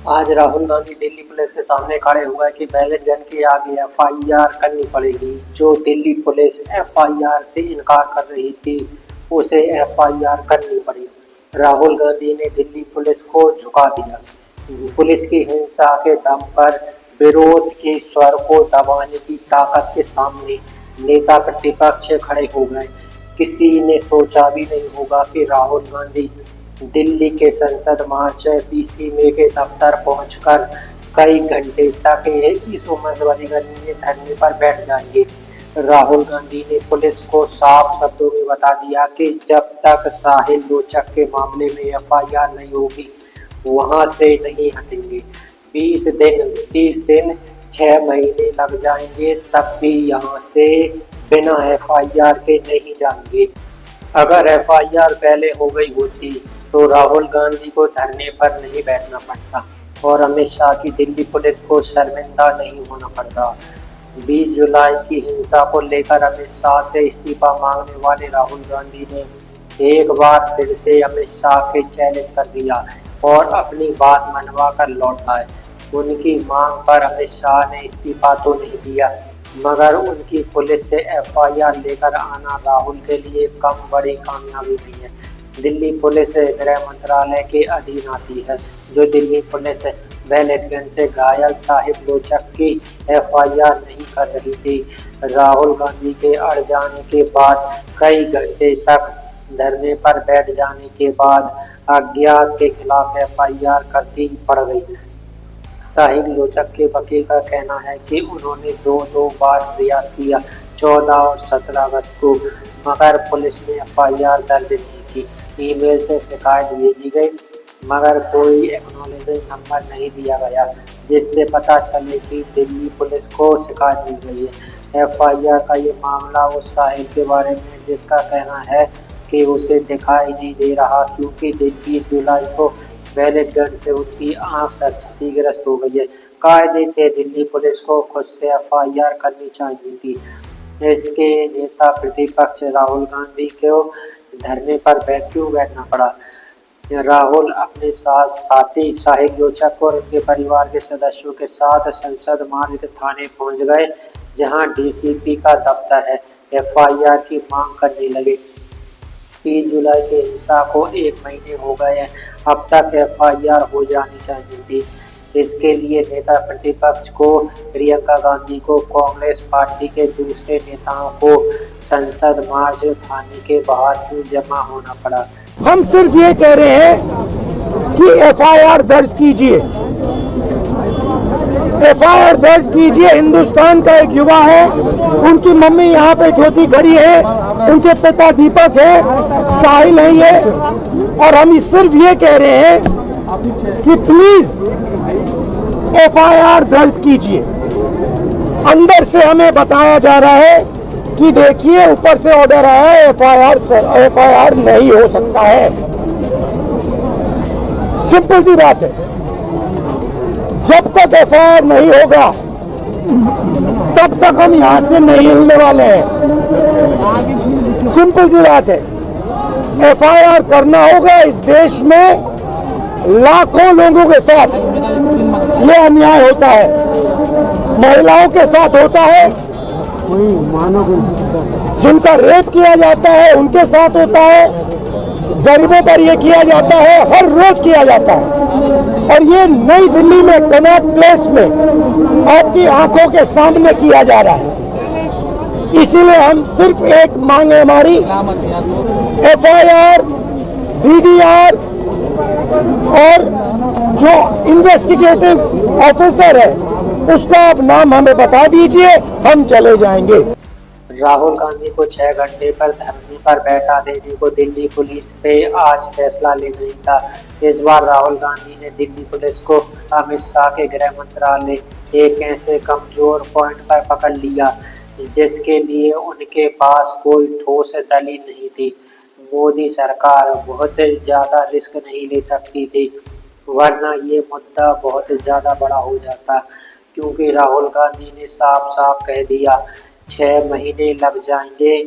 आज राहुल गांधी दिल्ली पुलिस के सामने खड़े हुए कि बैलेट गन के आगे एफआईआर करनी पड़ेगी। जो दिल्ली पुलिस एफआईआर से इनकार कर रही थी, उसे एफआईआर करनी पड़ी। राहुल गांधी ने दिल्ली पुलिस को झुका दिया। पुलिस की हिंसा के दम पर विरोध के स्वर को दबाने की ताकत के सामने नेता प्रतिपक्ष खड़े हो गए। किसी ने सोचा भी नहीं होगा कि राहुल गांधी दिल्ली के संसद मार्च पीसी में के दफ्तर पहुंचकर कई घंटे तक इस उमस भरी गर्मी में धरने पर बैठ जाएंगे। राहुल गांधी ने पुलिस को साफ शब्दों में बता दिया कि जब तक साहिल लोचक के मामले में एफआईआर नहीं होगी, वहां से नहीं हटेंगे। 20 दिन, 30 दिन, 6 महीने लग जाएंगे, तब भी यहाँ से बिना एफआईआर के नहीं जाएंगे। अगर एफआईआर पहले हो गई होती तो राहुल गांधी को धरने पर नहीं बैठना पड़ता और अमित शाह की दिल्ली पुलिस को शर्मिंदा नहीं होना पड़ता। 20 जुलाई की हिंसा को लेकर अमित शाह से इस्तीफा मांगने वाले राहुल गांधी ने एक बार फिर से अमित शाह के चैलेंज कर दिया और अपनी बात मनवा कर लौट आए। उनकी मांग पर अमित शाह ने इस्तीफा तो नहीं दिया, मगर उनकी पुलिस से एफआईआर लेकर आना राहुल के लिए कम बड़ी कामयाबी नहीं है। दिल्ली पुलिस गृह मंत्रालय के अधीन आती है। जो दिल्ली पुलिस बैलेट गन से घायल साहिब लोचक की एफआईआर नहीं कर रही थी, राहुल गांधी के अड़ जाने के बाद कई घंटे तक धरने पर बैठ जाने के बाद अज्ञात के खिलाफ एफआईआर करती पड़ गई। साहिब लोचक के वकील का कहना है कि उन्होंने दो बार प्रयास किया, 14 और 17 अगस्त को, मगर पुलिस ने एफआईआर दर्ज नहीं की। ईमेल से शिकायत भेजी गई, मगर कोई एक्नॉलेजमेंट नंबर नहीं दिया गया जिससे पता चले कि दिल्ली पुलिस को शिकायत मिल गई है। एफआईआर का ये मामला उस साहिल के बारे में जिसका कहना है कि उसे दिखाई नहीं दे रहा क्योंकि 20 जुलाई को बैलेट गन से उनकी आंख सर क्षतिग्रस्त हो गई है। कायदे से दिल्ली पुलिस को खुद से एफआईआर करनी चाहिए थी। इसके नेता प्रतिपक्ष राहुल गांधी को धरने पर क्यों बैठना पड़ा? राहुल अपने साथ साथी साहिल लोचक और उनके परिवार के सदस्यों के साथ संसद मार्ग थाने पहुंच गए, जहां डीसीपी का दफ्तर है। एफआईआर की मांग करने लगे। 30 जुलाई की हिंसा को 1 महीने हो गए हैं, अब तक एफआईआर हो जानी चाहिए थी। इसके लिए नेता प्रतिपक्ष को, प्रियंका गांधी को, कांग्रेस पार्टी के दूसरे नेताओं को संसद मार्च थाने के बाहर क्यों जमा होना पड़ा? हम सिर्फ ये कह रहे हैं कि एफआईआर दर्ज कीजिए, एफआईआर दर्ज कीजिए। हिंदुस्तान का एक युवा है, उनकी मम्मी यहाँ पे ज्योति खड़ी है, उनके पिता दीपक है, साहिल है ये, और हम सिर्फ ये कह रहे हैं कि प्लीज एफआईआर दर्ज कीजिए। अंदर से हमें बताया जा रहा है कि देखिए ऊपर से ऑर्डर आया है, एफआईआर नहीं हो सकता है। सिंपल सी बात है, जब तक एफआईआर नहीं होगा तब तक हम यहां से नहीं हिलने वाले हैं। सिंपल सी बात है, एफआईआर करना होगा। इस देश में लाखों लोगों के साथ ये अन्याय होता है, महिलाओं के साथ होता है, जिनका रेप किया जाता है उनके साथ होता है, गरीबों पर यह किया जाता है, हर रोज किया जाता है। और ये नई दिल्ली में कनॉट प्लेस में आपकी आंखों के सामने किया जा रहा है। इसीलिए हम सिर्फ एक मांग है हमारी, एफआईआर, डीडीआर और जो इन्वेस्टिगेटिव ऑफिसर है उसका आप नाम हमें बता दीजिए, हम चले जाएंगे। राहुल गांधी को 6 घंटे पर धरने पर बैठा देने को दिल्ली पुलिस पे आज फैसला लेना ही था। इस बार राहुल गांधी ने दिल्ली पुलिस को अमित शाह के गृह मंत्रालय एक ऐसे कमजोर पॉइंट पर पकड़ लिया जिसके लिए उनके पास कोई ठोस दलील नहीं थी। मोदी सरकार बहुत ज्यादा रिस्क नहीं ले सकती थी, वरना ये मुद्दा बहुत ज्यादा बड़ा हो जाता, क्योंकि राहुल गांधी ने साफ साफ कह दिया 6 महीने लग जाएंगे,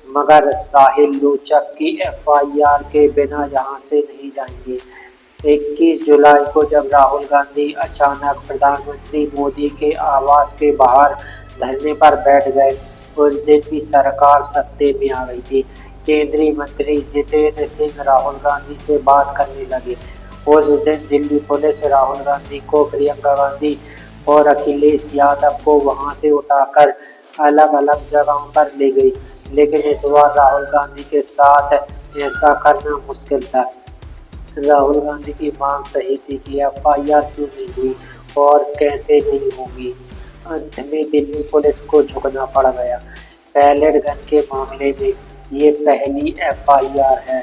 मगर साहिल लोचक की एफआईआर के बिना यहाँ से नहीं जाएंगे। 21 जुलाई को जब राहुल गांधी अचानक प्रधानमंत्री मोदी के आवास के बाहर धरने पर बैठ गए, उस दिन भी सरकार सत्ते में आ गई थी। केंद्रीय मंत्री जितेंद्र सिंह राहुल गांधी से बात करने लगे। उस दिन दिल्ली पुलिस राहुल गांधी को, प्रियंका गांधी और अखिलेश यादव को वहां से उठाकर अलग अलग जगहों पर ले गई, लेकिन इस बार राहुल गांधी के साथ ऐसा करना मुश्किल था। राहुल गांधी की मांग सही थी कि एफआईआर क्यों नहीं हुई और कैसे नहीं होगी। अंत में दिल्ली पुलिस को झुकना पड़ गया। बैलेट गन के मामले में ये पहली एफआईआर है।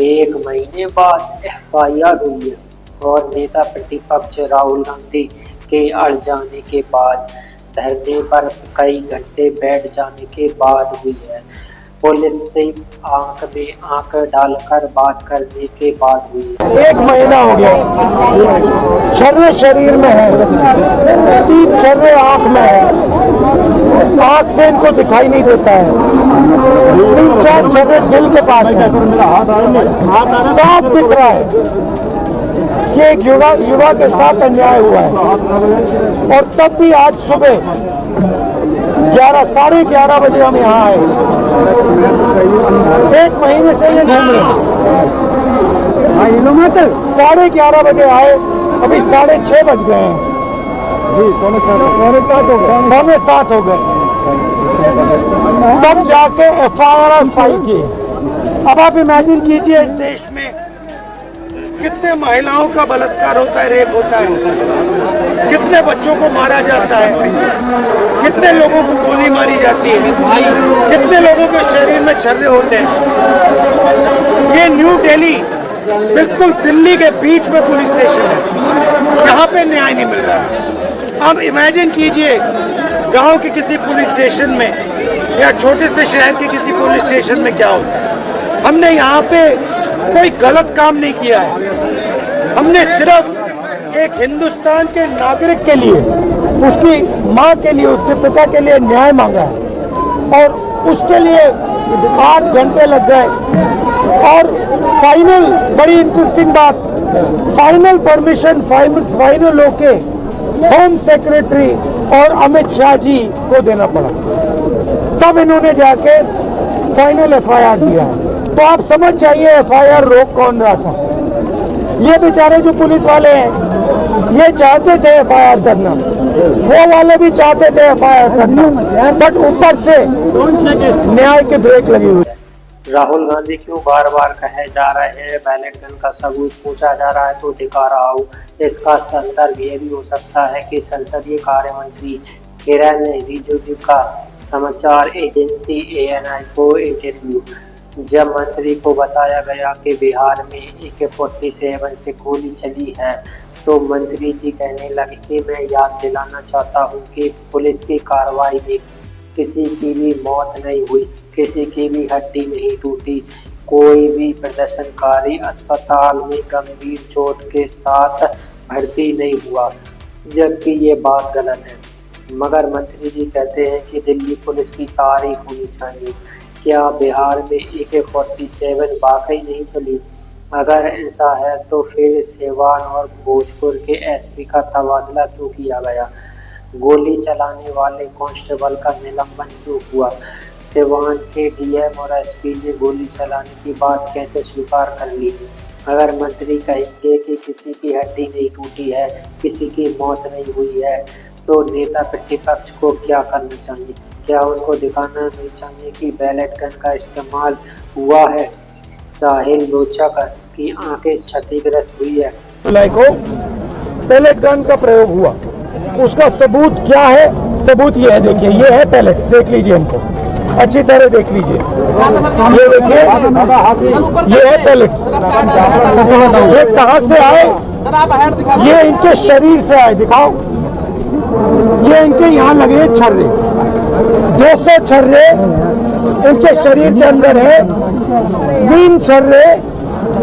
1 महीने बाद एफआईआर हुई है और नेता प्रतिपक्ष राहुल गांधी के अड़ जाने के बाद, धरने पर कई घंटे बैठ जाने के बाद हुई है। पुलिस से आंख में आंख डालकर बात करने के बाद हुई है। 1 महीना हो गया, छर्रे शरीर में है, 3 छर्रे आंख में है, आंख से इनको दिखाई नहीं देता है, 3-4 छर्रे दिल के पास है। साफ दिख रहा है कि एक युवा के साथ अन्याय हुआ है। और तब भी आज सुबह 11, 11:30 बजे हम यहाँ आए। 1 महीने से ये घूम रहे हैं। 11:30 बजे आए, अभी 6:30 बज गए हैं, 6:45 हो गए। तब जाके एफआईआर फाइल की। अब आप इमेजिन कीजिए, इस देश में कितने महिलाओं का बलात्कार होता है, रेप होता है, कितने बच्चों को मारा जाता है, कितने लोगों को गोली मारी जाती है, कितने लोगों के शरीर में छर्रे होते हैं। ये न्यू दिल्ली, बिल्कुल दिल्ली के बीच में पुलिस स्टेशन है, यहाँ पे न्याय नहीं मिल रहा है। अब इमेजिन कीजिए, गांव के किसी पुलिस स्टेशन में या छोटे से शहर के किसी पुलिस स्टेशन में क्या होता है। हमने यहाँ पे कोई गलत काम नहीं किया है, हमने सिर्फ एक हिंदुस्तान के नागरिक के लिए, उसकी माँ के लिए, उसके पिता के लिए न्याय मांगा है और उसके लिए 8 घंटे लग गए। और फाइनल, बड़ी इंटरेस्टिंग बात, फाइनल परमिशन फाइनल होके होम सेक्रेटरी और अमित शाह जी को देना पड़ा, तब इन्होंने जाके फाइनल एफआईआर दिया। तो आप समझ जाइए एफआईआर रोक कौन रहा था। ये बेचारे जो पुलिस वाले हैं, ये चाहते थे एफआईआर करना, वो वाले भी चाहते थे एफआईआर करना, बट ऊपर से न्याय के ब्रेक लगी हुई। राहुल गांधी क्यों बार बार कहे जा रहे हैं बैलेट गन का सबूत पूछा जा रहा है तो दिखा रहा हूँ। इसका संदर्भ ये भी हो सकता है कि संसदीय कार्य मंत्री किरण रिजिजू का समाचार एजेंसी ANI को इंटरव्यू, जब मंत्री को बताया गया कि बिहार में AK-47 से गोली चली है, तो मंत्री जी कहने लगे कि मैं याद दिलाना चाहता हूं कि पुलिस की कार्रवाई में किसी की भी मौत नहीं हुई, किसी की भी हड्डी नहीं टूटी, कोई भी प्रदर्शनकारी अस्पताल में गंभीर चोट के साथ भर्ती नहीं हुआ, जबकि ये बात गलत है। मगर मंत्री जी कहते हैं कि दिल्ली पुलिस की तारीफ होनी चाहिए। क्या बिहार में AK-47 वाकई नहीं चली? अगर ऐसा है तो फिर सिवान और भोजपुर के SP का तबादला क्यों किया गया? गोली चलाने वाले कांस्टेबल का निलंबन क्यों हुआ? सिवान के DM और SP ने गोली चलाने की बात कैसे स्वीकार कर ली? अगर मंत्री कहेंगे कि किसी की हड्डी नहीं टूटी है, किसी की मौत नहीं हुई है, तो नेता प्रतिपक्ष को क्या करना चाहिए? क्या उनको दिखाना नहीं चाहिए कि बैलेट गन का इस्तेमाल हुआ है? साहिल लोचक की आंखें क्षतिग्रस्त हुई है। जुलाई को बैलेट गन का प्रयोग हुआ, उसका सबूत क्या है? सबूत ये है, देखिए, ये है पैलेट्स, देख लीजिए, इनको अच्छी तरह देख लीजिए, ये देखिए, ये है पैलेट्स। ये कहाँ से आए? ये इनके शरीर से आए, दिखाओ, ये इनके यहाँ लगे छर्रे, 200 छर्रे इनके शरीर के अंदर है, 3 छर्रे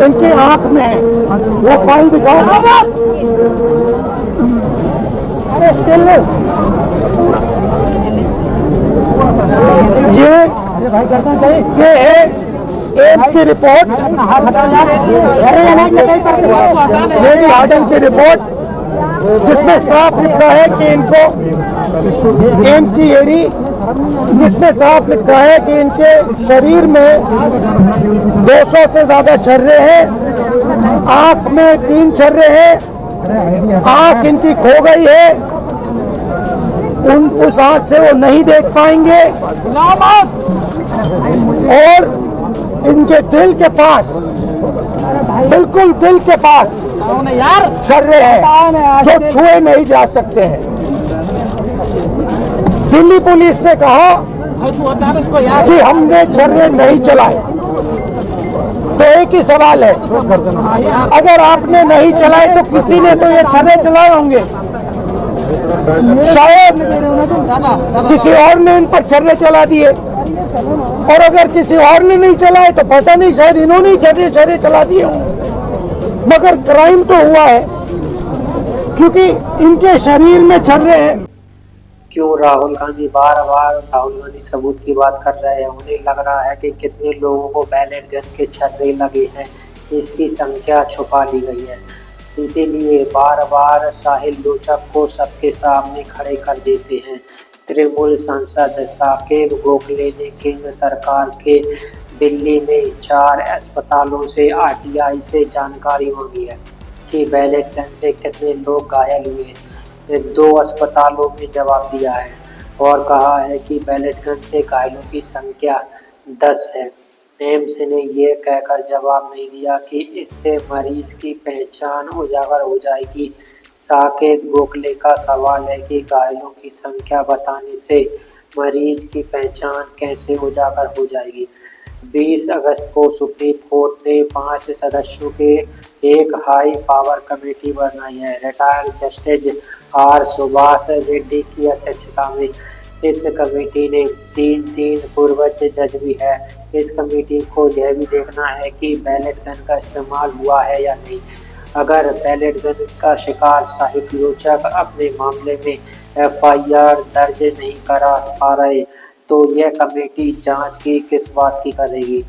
इनकी आंख में है। वो फाइल दिखाओ, अरे स्टिल ये भाई करना चाहिए। ये है एम्स की रिपोर्ट, लेडी हार्डन की रिपोर्ट, जिसमें साफ लिखा है कि इनको एम्स की एरी, जिसमें साफ लिखा है कि इनके शरीर में 200 से ज्यादा छर्रे हैं, आंख में 3 छर्रे हैं, आंख इनकी खो गई है, उस आंख से वो नहीं देख पाएंगे, और इनके दिल के पास, बिल्कुल दिल के पास छर्रे हैं जो छुए नहीं जा सकते हैं। दिल्ली पुलिस ने कहा कि हमने छर्रे नहीं चलाए, तो एक ही सवाल है, अगर आपने नहीं चलाए तो किसी ने तो ये छर्रे चलाए होंगे, शायद किसी और ने इन पर छर्रे चला दिए, और अगर किसी और ने नहीं चलाए तो पता नहीं, शायद इन्होंने ही छर्रे चला दिए हों। मगर क्राइम तो हुआ है क्योंकि इनके शरीर में छर्रे हैं। क्यों राहुल गांधी बार बार सबूत की बात कर रहे हैं? उन्हें लग रहा है कि कितने लोगों को बैलेट गन के छर्रे लगे हैं, इसकी संख्या छुपा ली गई है, इसीलिए बार बार साहिल लोचक को सबके सामने खड़े कर देते हैं। तृणमूल सांसद साकेत गोखले ने केंद्र सरकार के दिल्ली में 4 अस्पतालों से आरटीआई से जानकारी मांगी है कि बैलेट गन से कितने लोग घायल हुए। 2 अस्पतालों में जवाब दिया है और कहा है कि बैलेट गन से घायलों की संख्या 10 है। एम्स ने यह कहकर जवाब नहीं दिया कि इससे मरीज की पहचान उजागर हो जाएगी। साकेत गोखले का सवाल है कि घायलों की संख्या बताने से मरीज की पहचान कैसे उजागर हो जाएगी। 20 अगस्त को सुप्रीम कोर्ट ने 5 सदस्यों के एक हाई पावर कमेटी बनाई है। Retired justice R Subhash Reddy की अध्यक्षता में इस कमेटी ने 3 पूर्वज जज भी है। इस कमेटी को यह भी देखना है कि बैलेट गन का इस्तेमाल हुआ है या नहीं। अगर बैलेट गन का शिकार साहिल लोचक अपने मामले में एफआईआर दर्ज नहीं करा पा रहे तो यह कमेटी जांच की किस बात की करेगी?